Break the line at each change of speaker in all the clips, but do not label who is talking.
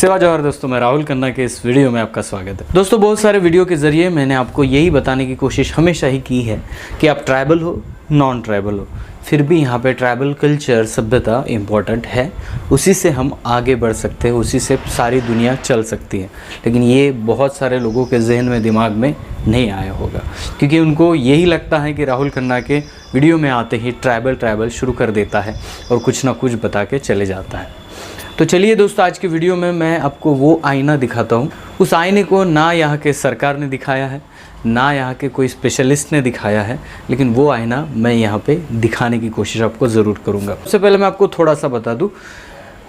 सेवा जवाहर दोस्तों, मैं राहुल खन्ना के इस वीडियो में आपका स्वागत है। दोस्तों, बहुत सारे वीडियो के ज़रिए मैंने आपको यही बताने की कोशिश हमेशा ही की है कि आप ट्राइबल हो, नॉन ट्राइबल हो, फिर भी यहाँ पे ट्राइबल कल्चर, सभ्यता इम्पॉर्टेंट है। उसी से हम आगे बढ़ सकते हैं, उसी से सारी दुनिया चल सकती है। लेकिन ये बहुत सारे लोगों के जहन में, दिमाग में नहीं आया होगा, क्योंकि उनको यही लगता है कि राहुल खन्ना के वीडियो में आते ही ट्राइबल शुरू कर देता है और कुछ ना कुछ बता के चले जाता है। तो चलिए दोस्तों, आज के वीडियो में मैं आपको वो आईना दिखाता हूँ। उस आईने को ना यहाँ के सरकार ने दिखाया है, ना यहाँ के कोई स्पेशलिस्ट ने दिखाया है, लेकिन वो आईना मैं यहाँ पे दिखाने की कोशिश आपको ज़रूर करूँगा। सबसे पहले मैं आपको थोड़ा सा बता दूँ,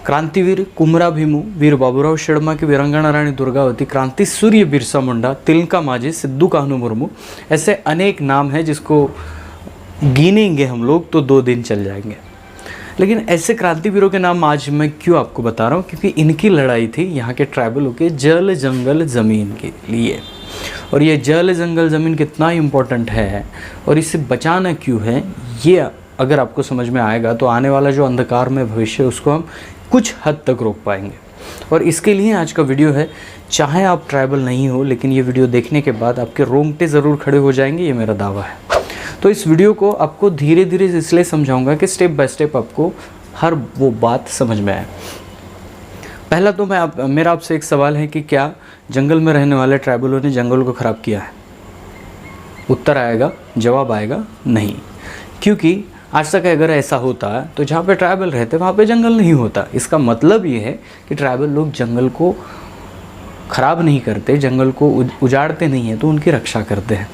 क्रांतिवीर कुमरा भीमू, वीर बाबूराव शर्मा की वीरांगना रानी दुर्गावती, क्रांति सूर्य बिरसा मुंडा, तिलका माझी, सिद्धू कान्हू मुर्मू, ऐसे अनेक नाम हैं जिसको गिनेंगे हम लोग तो 2 दिन चल जाएंगे। लेकिन ऐसे क्रांतिवीरों के नाम आज मैं क्यों आपको बता रहा हूँ, क्योंकि इनकी लड़ाई थी यहाँ के ट्राइबलों के जल जंगल ज़मीन के लिए। और ये जल जंगल ज़मीन कितना इम्पोर्टेंट है और इसे बचाना क्यों है, ये अगर आपको समझ में आएगा तो आने वाला जो अंधकार में भविष्य है उसको हम कुछ हद तक रोक पाएंगे। और इसके लिए आज का वीडियो है। चाहे आप ट्राइबल नहीं हो, लेकिन ये वीडियो देखने के बाद आपके रोंगटे ज़रूर खड़े हो जाएंगे, ये मेरा दावा है। तो इस वीडियो को आपको धीरे धीरे इसलिए समझाऊंगा कि स्टेप बाय स्टेप आपको हर वो बात समझ में आए। पहला तो मेरा आपसे एक सवाल है कि क्या जंगल में रहने वाले ट्राइबलों ने जंगल को ख़राब किया है? उत्तर आएगा, जवाब आएगा नहीं। क्योंकि आज तक अगर ऐसा होता तो जहाँ पे ट्राइबल रहते वहाँ पे जंगल नहीं होता। इसका मतलब ये है कि ट्राइबल लोग जंगल को ख़राब नहीं करते, जंगल को उजाड़ते नहीं हैं, तो उनकी रक्षा करते हैं।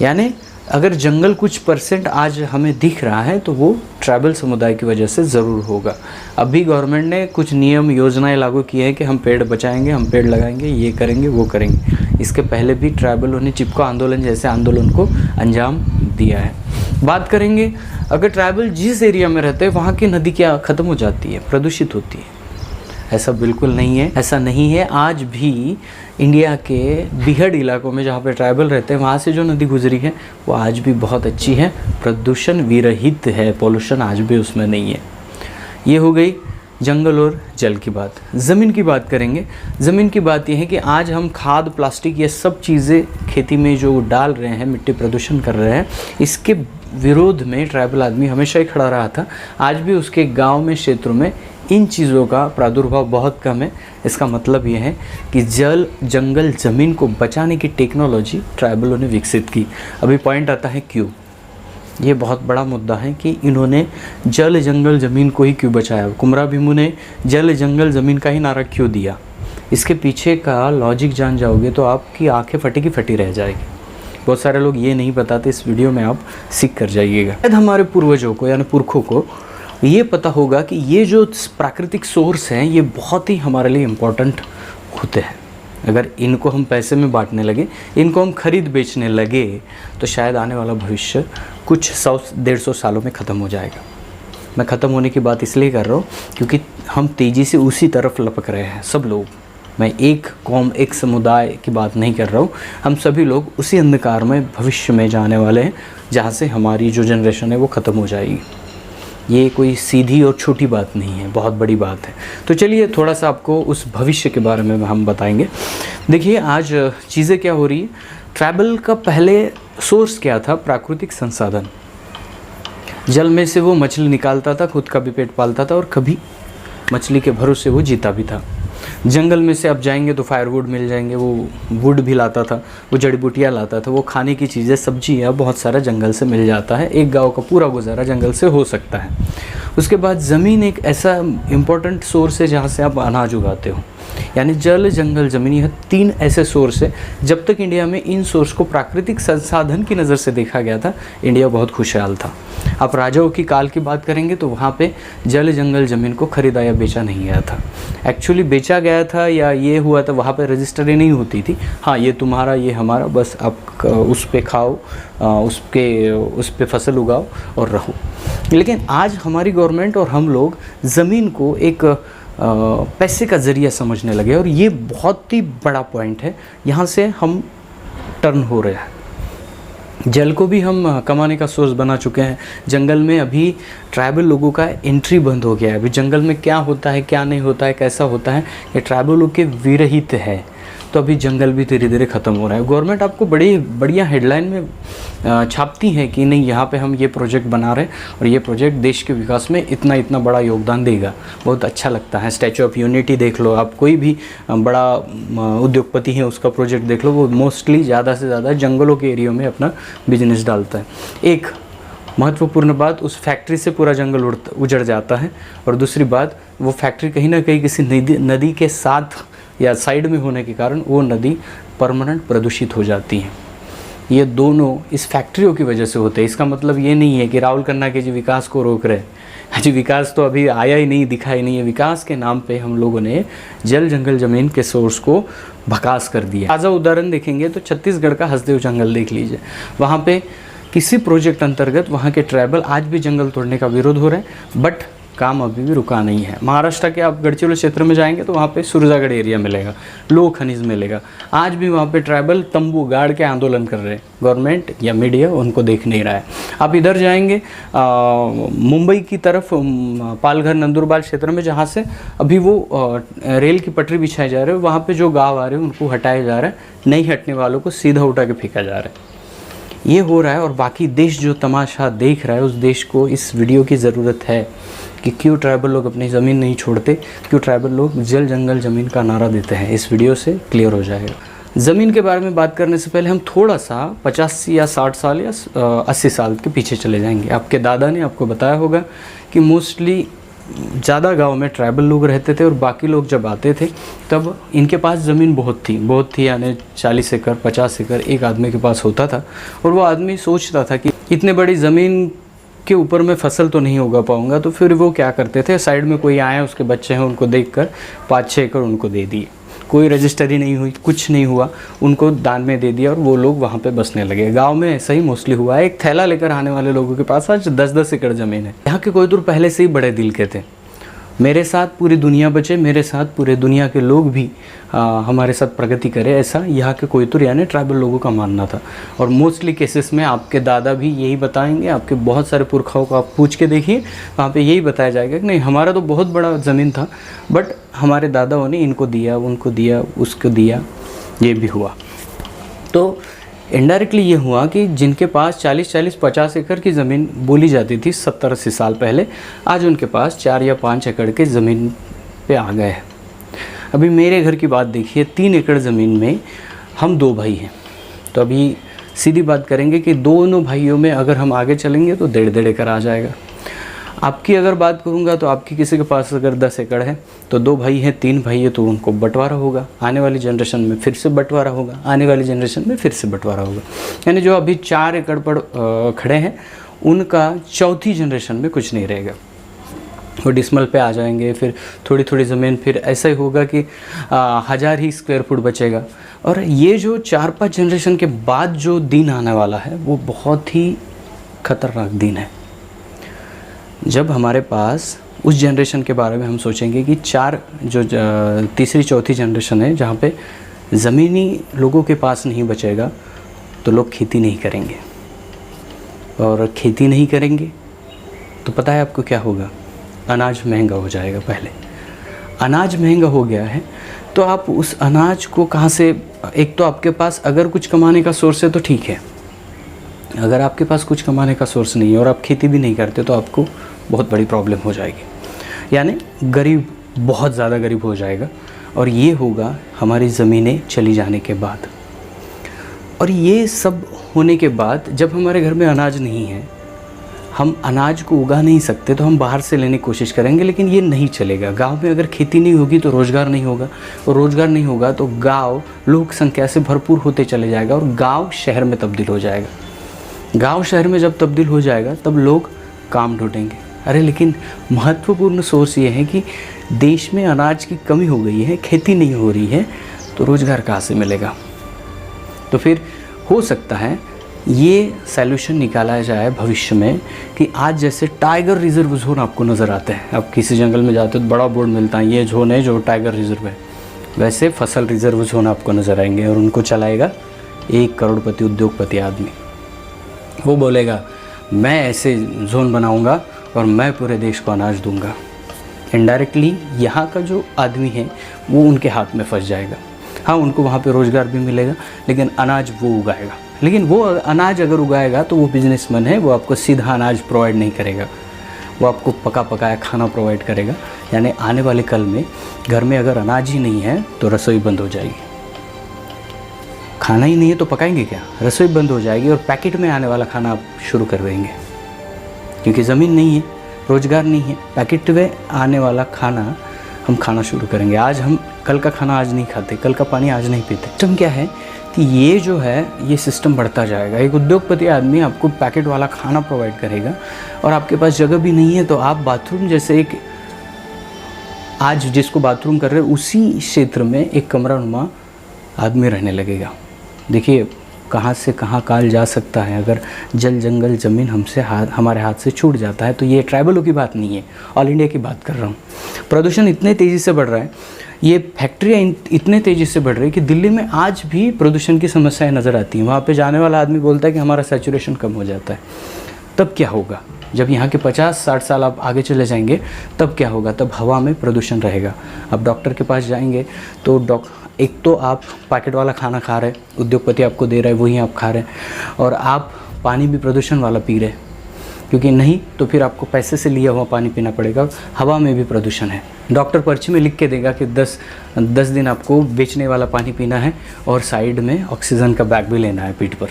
यानी अगर जंगल कुछ % आज हमें दिख रहा है तो वो ट्राइबल समुदाय की वजह से ज़रूर होगा। अभी गवर्नमेंट ने कुछ नियम, योजनाएं लागू की है कि हम पेड़ बचाएंगे, हम पेड़ लगाएंगे, ये करेंगे, वो करेंगे। इसके पहले भी ट्राइबलों ने चिपको आंदोलन जैसे आंदोलन को अंजाम दिया है। बात करेंगे, अगर ट्राइबल जिस एरिया में रहते हैं वहाँ की नदी क्या ख़त्म हो जाती है, प्रदूषित होती है? ऐसा बिल्कुल नहीं है, ऐसा नहीं है। आज भी इंडिया के बिहड़ इलाकों में जहाँ पे ट्राइबल रहते हैं वहाँ से जो नदी गुजरी है वो आज भी बहुत अच्छी है, प्रदूषण विरहित है, पॉल्यूशन आज भी उसमें नहीं है। ये हो गई जंगल और जल की बात। ज़मीन की बात करेंगे। ज़मीन की बात यह है कि आज हम खाद, प्लास्टिक, ये सब चीज़ें खेती में जो डाल रहे हैं, मिट्टी प्रदूषण कर रहे हैं, इसके विरोध में ट्राइबल आदमी हमेशा ही खड़ा रहा था। आज भी उसके गाँव में, क्षेत्रों में इन चीज़ों का प्रादुर्भाव बहुत कम है। इसका मतलब ये है कि जल, जंगल, ज़मीन को बचाने की टेक्नोलॉजी ट्राइबलों ने विकसित की। अभी पॉइंट आता है क्यों। ये बहुत बड़ा मुद्दा है कि इन्होंने जल, जंगल, ज़मीन को ही क्यों बचाया। कुमरा भीमू ने जल, जंगल, ज़मीन का ही नारा क्यों दिया। इसके पीछे का लॉजिक जान जाओगे तो आपकी आंखें फटी की फटी रह जाएगी। बहुत सारे लोग ये नहीं बताते, इस वीडियो में आप सीख कर जाइएगा। शायद हमारे पूर्वजों को, यानी पुरखों को ये पता होगा कि ये जो प्राकृतिक सोर्स हैं ये बहुत ही हमारे लिए इम्पोर्टेंट होते हैं। अगर इनको हम पैसे में बांटने लगे, इनको हम खरीद बेचने लगे, तो शायद आने वाला भविष्य कुछ 100-150 सालों में ख़त्म हो जाएगा। मैं ख़त्म होने की बात इसलिए कर रहा हूँ क्योंकि हम तेज़ी से उसी तरफ लपक रहे हैं सब लोग। मैं एक कौम, एक समुदाय की बात नहीं कर रहा हूँ। हम सभी लोग उसी अंधकार में भविष्य में जाने वाले हैं जहाँ से हमारी जो जनरेशन है वो ख़त्म हो जाएगी। ये कोई सीधी और छोटी बात नहीं है, बहुत बड़ी बात है। तो चलिए थोड़ा सा आपको उस भविष्य के बारे में हम बताएंगे। देखिए आज चीज़ें क्या हो रही है। ट्राइबल का पहले सोर्स क्या था? प्राकृतिक संसाधन। जल में से वो मछली निकालता था, खुद का भी पेट पालता था और कभी मछली के भरोसे वो जीता भी था। जंगल में से आप जाएंगे तो फायरवुड मिल जाएंगे, वो वुड भी लाता था, वो जड़ी बूटियाँ लाता था, वो खाने की चीज़ें, सब्जियाँ बहुत सारा जंगल से मिल जाता है। एक गांव का पूरा गुजारा जंगल से हो सकता है। उसके बाद ज़मीन एक ऐसा इम्पोर्टेंट सोर्स है जहाँ से आप अनाज उगाते हो। यानी जल, जंगल, ज़मीन, यह 3 ऐसे सोर्स है। जब तक इंडिया में इन सोर्स को प्राकृतिक संसाधन की नज़र से देखा गया था, इंडिया बहुत खुशहाल था। आप राजाओं की काल की बात करेंगे तो वहाँ पे जल, जंगल, ज़मीन को खरीदा या बेचा नहीं गया था। एक्चुअली बेचा गया था या ये हुआ था, वहाँ पे रजिस्ट्री नहीं होती थी। हाँ, ये तुम्हारा, ये हमारा, बस आप उस पे खाओ, उस पे फसल उगाओ और रहो। लेकिन आज हमारी गवर्नमेंट और हम लोग ज़मीन को एक पैसे का ज़रिया समझने लगे और ये बहुत ही बड़ा पॉइंट है। यहाँ से हम टर्न हो रहे हैं। जल को भी हम कमाने का सोर्स बना चुके हैं। जंगल में अभी ट्राइबल लोगों का एंट्री बंद हो गया है। अभी जंगल में क्या होता है, क्या नहीं होता है, कैसा होता है, ये ट्राइबल लोग के विरहित है। तो अभी जंगल भी धीरे धीरे ख़त्म हो रहा है। गवर्नमेंट आपको बड़ी बढ़िया हेडलाइन में छापती है कि नहीं, यहाँ पे हम ये प्रोजेक्ट बना रहे हैं और ये प्रोजेक्ट देश के विकास में इतना इतना बड़ा योगदान देगा। बहुत अच्छा लगता है। स्टैचू ऑफ यूनिटी देख लो आप, कोई भी बड़ा उद्योगपति है उसका प्रोजेक्ट देख लो, वो मोस्टली ज़्यादा से ज़्यादा जंगलों के एरिया में अपना बिजनेस डालता है। एक महत्वपूर्ण बात, उस फैक्ट्री से पूरा जंगल उजड़ जाता है, और दूसरी बात, वो फैक्ट्री कहीं ना कहीं किसी नदी के साथ या साइड में होने के कारण वो नदी परमानेंट प्रदूषित हो जाती है। ये दोनों इस फैक्ट्रियों की वजह से होते हैं। इसका मतलब ये नहीं है कि राहुल खन्ना के जी विकास को रोक रहे हैं। जी विकास तो अभी आया ही नहीं, दिखा ही नहीं है। विकास के नाम पे हम लोगों ने जल जंगल ज़मीन के सोर्स को भकास कर दिया। ताज़ा उदाहरण देखेंगे तो छत्तीसगढ़ का हसदेव जंगल देख लीजिए। वहाँ पे किसी प्रोजेक्ट अंतर्गत वहाँ के ट्राइबल आज भी जंगल तोड़ने का विरोध हो रहा है, बट काम अभी भी रुका नहीं है। महाराष्ट्र के आप गढ़चिरोली क्षेत्र में जाएंगे तो वहाँ पे सुरजागढ़ एरिया मिलेगा, लोह खनिज मिलेगा। आज भी वहाँ पे ट्राइबल तंबू गाड़ के आंदोलन कर रहे हैं। गवर्नमेंट या मीडिया उनको देख नहीं रहा है। आप इधर जाएंगे मुंबई की तरफ, पालघर नंदुरबार क्षेत्र में, जहाँ से अभी वो रेल की पटरी बिछाए जा रहे हैं, वहाँ पर जो गाँव आ रहे हैं उनको हटाया जा रहा है। नहीं हटने वालों को सीधा उठा के फेंका जा रहा है। ये हो रहा है, और बाकी देश जो तमाशा देख रहा है, उस देश को इस वीडियो की ज़रूरत है कि क्यों ट्राइबल लोग अपनी ज़मीन नहीं छोड़ते, क्यों ट्राइबल लोग जल जंगल ज़मीन का नारा देते हैं। इस वीडियो से क्लियर हो जाएगा। ज़मीन के बारे में बात करने से पहले हम थोड़ा सा 50 या 60 साल या 80 साल के पीछे चले जाएंगे। आपके दादा ने आपको बताया होगा कि मोस्टली ज़्यादा गांव में ट्राइबल लोग रहते थे, और बाकी लोग जब आते थे तब इनके पास ज़मीन बहुत थी, यानी 40 एकड़ 50 एकड़ एक आदमी के पास होता था। और वो आदमी सोचता था कि इतने बड़ी ज़मीन के ऊपर मैं फसल तो नहीं उगा पाऊंगा, तो फिर वो क्या करते थे, साइड में कोई आया, उसके बच्चे हैं, उनको देखकर 5-6 एकड़ उनको दे दिए। कोई रजिस्ट्री नहीं हुई, कुछ नहीं हुआ, उनको दान में दे दिया और वो लोग वहाँ पे बसने लगे। गांव में ऐसा ही मोस्टली हुआ है। एक थैला लेकर आने वाले लोगों के पास आज 10-10 एकड़ ज़मीन है। यहाँ के कोयतुर पहले से ही बड़े दिल के थे। मेरे साथ पूरी दुनिया बचे, मेरे साथ पूरे दुनिया के लोग भी हमारे साथ प्रगति करें, ऐसा यहाँ के कोयतुर यानी ट्राइबल लोगों का मानना था। और मोस्टली केसेस में आपके दादा भी यही बताएंगे। आपके बहुत सारे पुरखाओं को आप पूछ के देखिए, वहाँ पे यही बताया जाएगा कि नहीं, हमारा तो बहुत बड़ा ज़मीन था, बट हमारे दादाओं ने इनको दिया, उनको दिया, उसको दिया, ये भी हुआ। तो इनडायरेक्टली ये हुआ कि जिनके पास 40-50 एकड़ की ज़मीन बोली जाती थी 70-80 साल पहले, आज उनके पास 4 या 5 एकड़ के ज़मीन पे आ गए हैं। अभी मेरे घर की बात देखिए, 3 एकड़ ज़मीन में हम 2 भाई हैं। तो अभी सीधी बात करेंगे कि दोनों भाइयों में अगर हम आगे चलेंगे तो 1.5 एकड़ आ जाएगा। आपकी अगर बात करूंगा तो आपकी किसी के पास अगर 10 एकड़ है तो 2 भाई हैं, 3 भाई है, तो उनको बंटवारा होगा। आने वाली जनरेशन में फिर से बंटवारा होगा, आने वाली जनरेशन में फिर से बंटवारा होगा। यानी जो अभी 4 एकड़ पर खड़े हैं, उनका चौथी जनरेशन में कुछ नहीं रहेगा। वो डिसमल पे आ जाएंगे, फिर थोड़ी थोड़ी ज़मीन, फिर ऐसा ही होगा कि 1000 ही स्क्वायर फुट बचेगा। और ये जो 4-5 जनरेशन के बाद जो दिन आने वाला है, वो बहुत ही खतरनाक दिन है। जब हमारे पास उस जनरेशन के बारे में हम सोचेंगे कि 4 जो तीसरी चौथी जनरेशन है, जहाँ पे ज़मीनी लोगों के पास नहीं बचेगा, तो लोग खेती नहीं करेंगे। और खेती नहीं करेंगे तो पता है आपको क्या होगा? अनाज महंगा हो जाएगा। पहले अनाज महंगा हो गया है तो आप उस अनाज को कहाँ से, एक तो आपके पास अगर कुछ कमाने का सोर्स है तो ठीक है, अगर आपके पास कुछ कमाने का सोर्स नहीं है और आप खेती भी नहीं करते तो आपको बहुत बड़ी प्रॉब्लम हो जाएगी। यानी गरीब, बहुत ज़्यादा गरीब हो जाएगा। और ये होगा हमारी ज़मीनें चली जाने के बाद। और ये सब होने के बाद जब हमारे घर में अनाज नहीं है, हम अनाज को उगा नहीं सकते, तो हम बाहर से लेने की कोशिश करेंगे, लेकिन ये नहीं चलेगा। गांव में अगर खेती नहीं होगी तो रोज़गार नहीं होगा, और रोज़गार नहीं होगा तो गांव लोक संख्या से भरपूर होते चले जाएगा और गांव शहर में तब्दील हो जाएगा। गांव शहर में जब तब्दील हो जाएगा तब लोग काम ढूंढेंगे। अरे लेकिन महत्वपूर्ण सोर्स ये है कि देश में अनाज की कमी हो गई है, खेती नहीं हो रही है, तो रोज़गार कहाँ से मिलेगा? तो फिर हो सकता है ये सॉल्यूशन निकाला जाए भविष्य में कि आज जैसे टाइगर रिजर्व जोन आपको नज़र आते हैं, आप किसी जंगल में जाते हो तो बड़ा बोर्ड मिलता है, ये जोन है जो टाइगर रिजर्व है, वैसे फसल रिजर्व जोन आपको नज़र आएंगे और उनको चलाएगा 1 करोड़पति उद्योगपति आदमी। वो बोलेगा मैं ऐसे जोन बनाऊंगा और मैं पूरे देश को अनाज दूंगा। इनडायरेक्टली यहाँ का जो आदमी है वो उनके हाथ में फंस जाएगा। हाँ, उनको वहाँ पे रोज़गार भी मिलेगा, लेकिन अनाज वो उगाएगा। लेकिन वो अनाज अगर उगाएगा तो वो बिजनेसमैन है, वो आपको सीधा अनाज प्रोवाइड नहीं करेगा, वो आपको पका पकाया खाना प्रोवाइड करेगा। यानी आने वाले कल में घर में अगर अनाज ही नहीं है तो रसोई बंद हो जाएगी। खाना ही नहीं है तो पकाएंगे क्या? रसोई बंद हो जाएगी और पैकेट में आने वाला खाना आप शुरू कर देंगे, क्योंकि ज़मीन नहीं है, रोज़गार नहीं है। पैकेट में आने वाला खाना हम खाना शुरू करेंगे। आज हम कल का खाना आज नहीं खाते, कल का पानी आज नहीं पीते। सिस्टम क्या है कि ये जो है ये सिस्टम बढ़ता जाएगा। एक उद्योगपति आदमी आपको पैकेट वाला खाना प्रोवाइड करेगा और आपके पास जगह भी नहीं है, तो आप बाथरूम जैसे एक आज जिसको बाथरूम कर रहे हैं उसी क्षेत्र में एक कमरानुमा आदमी रहने लगेगा। देखिए कहाँ से कहाँ काल जा सकता है अगर जल जंगल ज़मीन हमारे हाथ से छूट जाता है। तो ये ट्राइबलों की बात नहीं है, ऑल इंडिया की बात कर रहा हूँ। प्रदूषण इतने तेज़ी से बढ़ रहा है, ये फैक्ट्रियाँ इतने तेज़ी से बढ़ रही है कि दिल्ली में आज भी प्रदूषण की समस्याएं नज़र आती हैं। वहाँ पे जाने वाला आदमी बोलता है कि हमारा सैचुरेशन कम हो जाता है। तब क्या होगा? जब यहाँ के 50-60 साल आप आगे चले जाएंगे तब क्या होगा? तब हवा में प्रदूषण रहेगा। अब डॉक्टर के पास जाएंगे तो एक तो आप पैकेट वाला खाना खा रहे, उद्योगपति आपको दे रहा है वही आप खा रहे हैं, और आप पानी भी प्रदूषण वाला पी रहे, क्योंकि नहीं तो फिर आपको पैसे से लिया हुआ पानी पीना पड़ेगा। हवा में भी प्रदूषण है। डॉक्टर पर्ची में लिख के देगा कि 10 दिन आपको बेचने वाला पानी पीना है और साइड में ऑक्सीजन का बैग भी लेना है पीठ पर,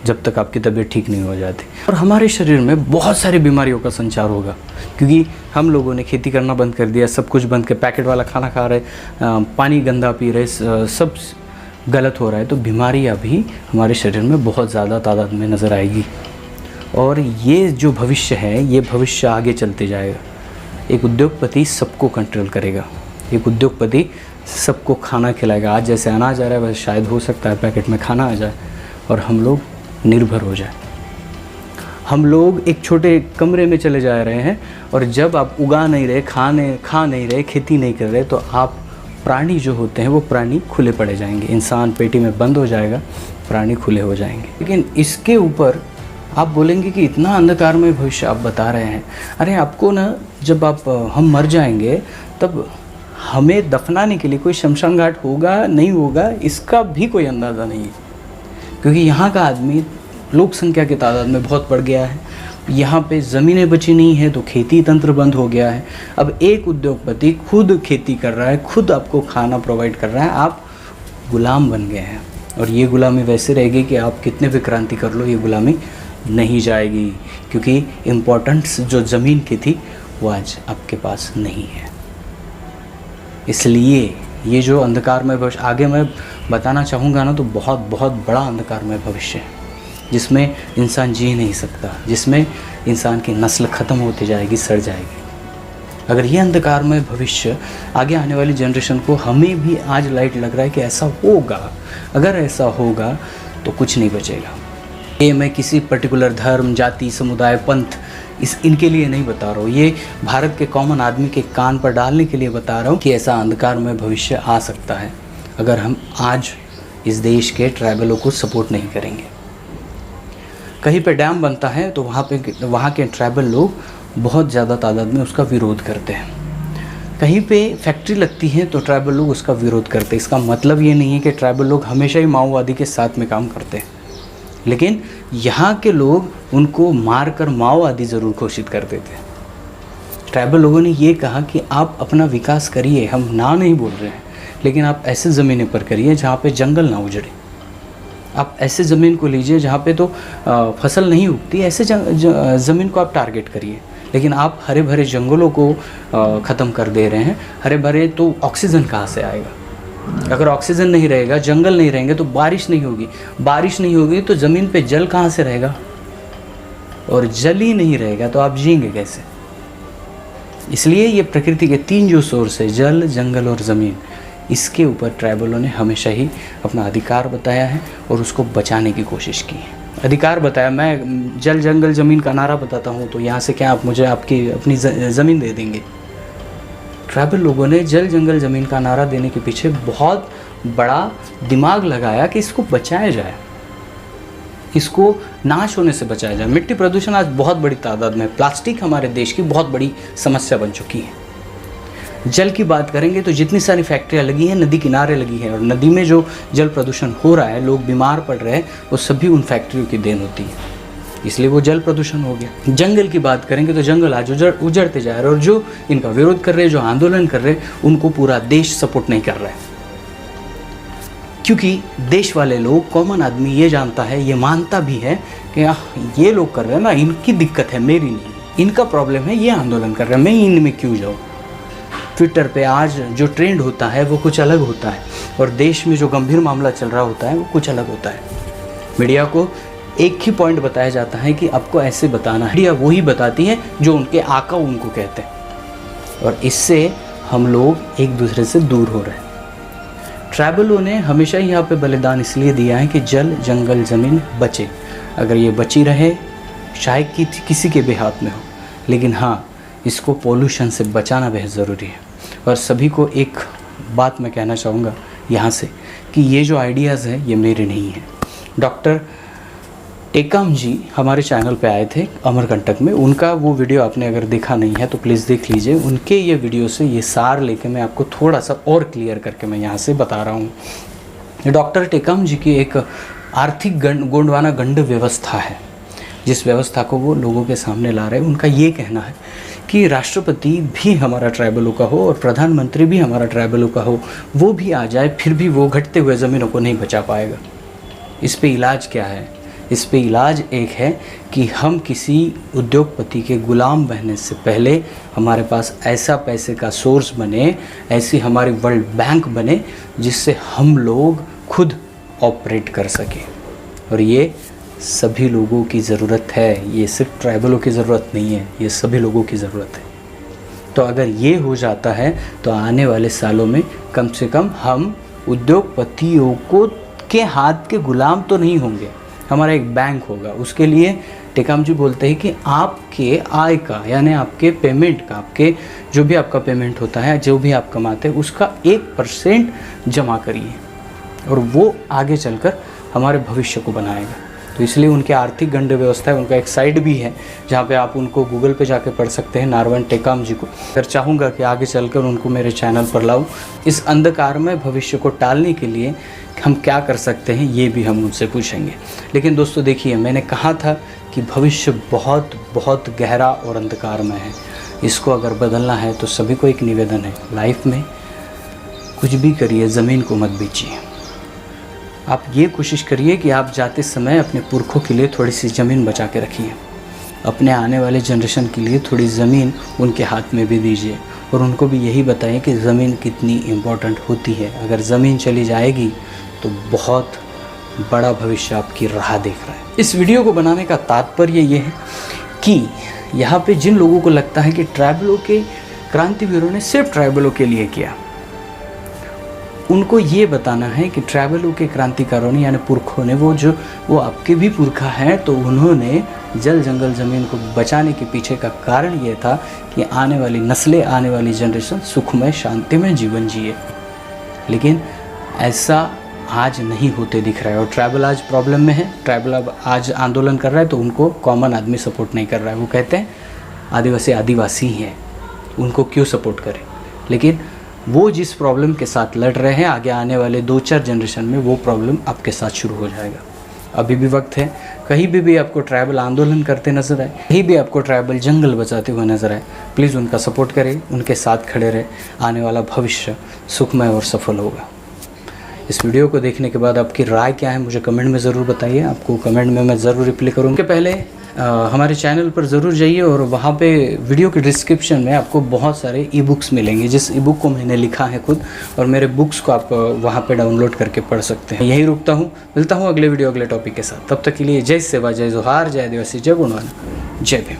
जब तक आपकी तबीयत ठीक नहीं हो जाती। और हमारे शरीर में बहुत सारी बीमारियों का संचार होगा, क्योंकि हम लोगों ने खेती करना बंद कर दिया, सब कुछ बंद कर पैकेट वाला खाना खा रहे, पानी गंदा पी रहे, सब गलत हो रहा है। तो बीमारियाँ भी हमारे शरीर में बहुत ज़्यादा तादाद में नज़र आएगी। और ये जो भविष्य है, ये भविष्य आगे चलते जाएगा। एक उद्योगपति सबको कंट्रोल करेगा, एक उद्योगपति सबको खाना खिलाएगा। आज जैसे अनाज आ रहा है वैसे शायद हो सकता है पैकेट में खाना आ जाए और हम लोग निर्भर हो जाए। हम लोग एक छोटे कमरे में चले जा रहे हैं, और जब आप उगा नहीं रहे, खा नहीं रहे, खेती नहीं कर रहे, तो आप प्राणी जो होते हैं वो प्राणी खुले पड़े जाएंगे। इंसान पेटी में बंद हो जाएगा, प्राणी खुले हो जाएंगे। लेकिन इसके ऊपर आप बोलेंगे कि इतना अंधकार में भविष्य आप बता रहे हैं। अरे आपको ना, जब हम मर जाएंगे तब हमें दफनाने के लिए कोई शमशान घाट होगा नहीं होगा इसका भी कोई अंदाज़ा नहीं है, क्योंकि यहाँ का आदमी लोक संख्या की तादाद में बहुत बढ़ गया है। यहाँ पे ज़मीनें बची नहीं है तो खेती तंत्र बंद हो गया है। अब एक उद्योगपति खुद खेती कर रहा है, खुद आपको खाना प्रोवाइड कर रहा है, आप गुलाम बन गए हैं। और ये गुलामी वैसे रहेगी कि आप कितने भी क्रांति कर लो, ये गुलामी नहीं जाएगी, क्योंकि इम्पोर्टेंस जो ज़मीन की थी वो आज आपके पास नहीं है। इसलिए ये जो अंधकारमय भविष्य आगे मैं बताना चाहूँगा ना, तो बहुत बहुत बड़ा अंधकारमय भविष्य है, जिसमें इंसान जी नहीं सकता, जिसमें इंसान की नस्ल ख़त्म होती जाएगी, सड़ जाएगी। अगर ये अंधकारमय भविष्य आगे आने वाली जनरेशन को, हमें भी आज लाइट लग रहा है कि ऐसा होगा, अगर ऐसा होगा तो कुछ नहीं बचेगा। ये मैं किसी पर्टिकुलर धर्म, जाति, समुदाय, पंथ इनके लिए नहीं बता रहा हूँ, ये भारत के कॉमन आदमी के कान पर डालने के लिए बता रहा हूँ कि ऐसा अंधकारमय भविष्य आ सकता है अगर हम आज इस देश के ट्राइबलों को सपोर्ट नहीं करेंगे। कहीं पे डैम बनता है तो वहाँ के ट्राइबल लोग बहुत ज़्यादा तादाद में उसका विरोध करते हैं। कहीं पे फैक्ट्री लगती है तो ट्राइबल लोग उसका विरोध करते हैं। इसका मतलब ये नहीं है कि ट्राइबल लोग हमेशा ही माओवादी के साथ में काम करते हैं, लेकिन यहाँ के लोग उनको मारकर माओवादी ज़रूर घोषित कर देते हैं। ट्राइबल लोगों ने ये कहा कि आप अपना विकास करिए, हम ना नहीं बोल रहे हैं, लेकिन आप ऐसे ज़मीनों पर करिए जहाँ पे जंगल ना उजड़े। आप ऐसे ज़मीन को लीजिए जहाँ पे तो फसल नहीं उगती, ऐसे ज़मीन को आप टारगेट करिए। लेकिन आप हरे भरे जंगलों को ख़त्म कर दे रहे हैं। हरे भरे तो ऑक्सीजन कहाँ से आएगा? अगर ऑक्सीजन नहीं रहेगा, जंगल नहीं रहेंगे तो बारिश नहीं होगी, बारिश नहीं होगी तो ज़मीन पे जल कहाँ से रहेगा? और जल ही नहीं रहेगा तो आप जिएंगे कैसे? इसलिए ये प्रकृति के 3 जो सोर्स है, जल, जंगल और ज़मीन, इसके ऊपर ट्राइबलों ने हमेशा ही अपना अधिकार बताया है और उसको बचाने की कोशिश की है। अधिकार बताया, मैं जल, जंगल, ज़मीन का नारा बताता हूँ तो यहाँ से क्या आप मुझे आपकी अपनी ज़मीन दे देंगे? ट्राइबल लोगों ने जल, जंगल, ज़मीन का नारा देने के पीछे बहुत बड़ा दिमाग लगाया कि इसको बचाया जाए, इसको नाश होने से बचाया जाए। मिट्टी प्रदूषण आज बहुत बड़ी तादाद में, प्लास्टिक हमारे देश की बहुत बड़ी समस्या बन चुकी है। जल की बात करेंगे तो जितनी सारी फैक्ट्रियाँ लगी हैं, नदी किनारे लगी हैं, और नदी में जो जल प्रदूषण हो रहा है, लोग बीमार पड़ रहे हैं, वो सभी उन फैक्ट्रियों की देन होती है, इसलिए वो जल प्रदूषण हो गया। जंगल की बात करेंगे तो जंगल आज उजड़ते जा रहे हैं, और जो इनका विरोध कर रहे हैं, जो आंदोलन कर रहे हैं, उनको पूरा देश सपोर्ट नहीं कर रहा है, क्योंकि देश वाले लोग, कॉमन आदमी ये जानता है, ये मानता भी है कि ये लोग कर रहे हैं ना, इनकी दिक्कत है, मेरी नहीं, इनका प्रॉब्लम है, ये आंदोलन कर रहे हैं, मैं इनमें क्यों जाऊँ। ट्विटर पे आज जो ट्रेंड होता है वो कुछ अलग होता है, और देश में जो गंभीर मामला चल रहा होता है वो कुछ अलग होता है। मीडिया को एक ही पॉइंट बताया जाता है कि आपको ऐसे बताना है, मीडिया वही बताती है जो उनके आका उनको कहते हैं, और इससे हम लोग एक दूसरे से दूर हो रहे हैं। ट्राइबलों ने हमेशा ही यहाँ पे बलिदान इसलिए दिया है कि जल, जंगल, ज़मीन बचे। अगर ये बची रहे, शायद किसी के भी हाथ में हो, लेकिन हाँ, इसको पोल्यूशन से बचाना बेहद ज़रूरी है। और सभी को एक बात मैं कहना चाहूँगा यहाँ से कि ये जो आइडियाज़ हैं ये मेरे नहीं हैं। डॉक्टर टेकम जी हमारे चैनल पे आए थे अमरकंटक में, उनका वो वीडियो आपने अगर देखा नहीं है तो प्लीज़ देख लीजिए। उनके ये वीडियो से ये सार लेके मैं आपको थोड़ा सा और क्लियर करके मैं यहाँ से बता रहा हूँ। डॉक्टर टेकम जी की एक आर्थिक गोंडवाना गंड व्यवस्था है, जिस व्यवस्था को वो लोगों के सामने ला रहे हैं। उनका ये कहना है कि राष्ट्रपति भी हमारा ट्राइबलों का हो और प्रधानमंत्री भी हमारा ट्राइबलों का हो, वो भी आ जाए, फिर भी वो घटते हुए ज़मीनों को नहीं बचा पाएगा। इस पे इलाज क्या है? इस पे इलाज एक है कि हम किसी उद्योगपति के गुलाम बनने से पहले हमारे पास ऐसा पैसे का सोर्स बने, ऐसी हमारी वर्ल्ड बैंक बने, जिससे हम लोग खुद ऑपरेट कर सकें। और ये सभी लोगों की ज़रूरत है, ये सिर्फ ट्राइबलों की ज़रूरत नहीं है, ये सभी लोगों की ज़रूरत है। तो अगर ये हो जाता है तो आने वाले सालों में कम से कम हम उद्योगपतियों को के हाथ के गुलाम तो नहीं होंगे। हमारा एक बैंक होगा। उसके लिए टेकम जी बोलते हैं कि आपके आय का, यानी आपके पेमेंट का, आपके जो भी आपका पेमेंट होता है, जो भी आप कमाते हैं, उसका 1% जमा करिए, और वो आगे चलकर हमारे भविष्य को बनाएगा। तो इसलिए उनके आर्थिक गंड व्यवस्था है, उनका एक साइट भी है जहाँ पे आप उनको गूगल पे जाके पढ़ सकते हैं, नारवन टेकम जी को। अगर चाहूँगा कि आगे चलकर उनको मेरे चैनल पर लाऊं, इस अंधकार में भविष्य को टालने के लिए हम क्या कर सकते हैं, ये भी हम उनसे पूछेंगे। लेकिन दोस्तों देखिए, मैंने कहा था कि भविष्य बहुत बहुत गहरा और अंधकारमय है। इसको अगर बदलना है तो सभी को एक निवेदन है, लाइफ में कुछ भी करिए, ज़मीन को मत बेचिए। आप ये कोशिश करिए कि आप जाते समय अपने पुरखों के लिए थोड़ी सी ज़मीन बचा के रखिए, अपने आने वाले जनरेशन के लिए थोड़ी ज़मीन उनके हाथ में भी दीजिए, और उनको भी यही बताएं कि ज़मीन कितनी इम्पोर्टेंट होती है। अगर ज़मीन चली जाएगी तो बहुत बड़ा भविष्य आपकी राह देख रहा है। इस वीडियो को बनाने का तात्पर्य ये है कि यहाँ पे जिन लोगों को लगता है कि ट्राइबलों के क्रांतिवीरों ने सिर्फ ट्राइबलों के लिए किया, उनको ये बताना है कि ट्राइबलों के क्रांतिकारों ने, यानी पुरखों ने, वो आपके भी पुरखा हैं, तो उन्होंने जल, जंगल, ज़मीन को बचाने के पीछे का कारण ये था कि आने वाली नस्लें, आने वाली जनरेशन सुखमय, शांतिमय जीवन जिए। लेकिन ऐसा आज नहीं होते दिख रहा है, और ट्राइबल आज प्रॉब्लम में है। ट्राइबल अब आज आंदोलन कर रहा है तो उनको कॉमन आदमी सपोर्ट नहीं कर रहा है। वो कहते हैं आदिवासी हैं, उनको क्यों सपोर्ट करें। लेकिन वो जिस प्रॉब्लम के साथ लड़ रहे हैं, आगे आने वाले 2-4 जनरेशन में वो प्रॉब्लम आपके साथ शुरू हो जाएगा। अभी भी वक्त है। कहीं भी आपको ट्राइबल आंदोलन करते नजर आए, कहीं भी आपको ट्राइबल जंगल बचाते हुए नजर आए, प्लीज़ उनका सपोर्ट करें, उनके साथ खड़े रहे। आने वाला भविष्य सुखमय और सफल होगा। इस वीडियो को देखने के बाद आपकी राय क्या है मुझे कमेंट में ज़रूर बताइए। आपको कमेंट में मैं ज़रूर रिप्लाई करूँगा। उसके पहले हमारे चैनल पर ज़रूर जाइए, और वहाँ पे वीडियो के डिस्क्रिप्शन में आपको बहुत सारे ई बुक्स मिलेंगे, जिस ई बुक को मैंने लिखा है खुद, और मेरे बुक्स को आप वहाँ पे डाउनलोड करके पढ़ सकते हैं। यही रुकता हूँ, मिलता हूँ अगले वीडियो अगले टॉपिक के साथ। तब तक के लिए जय सेवा, जय जोहार, जय आदिवासी, जय गोंडवाना, जय भीम।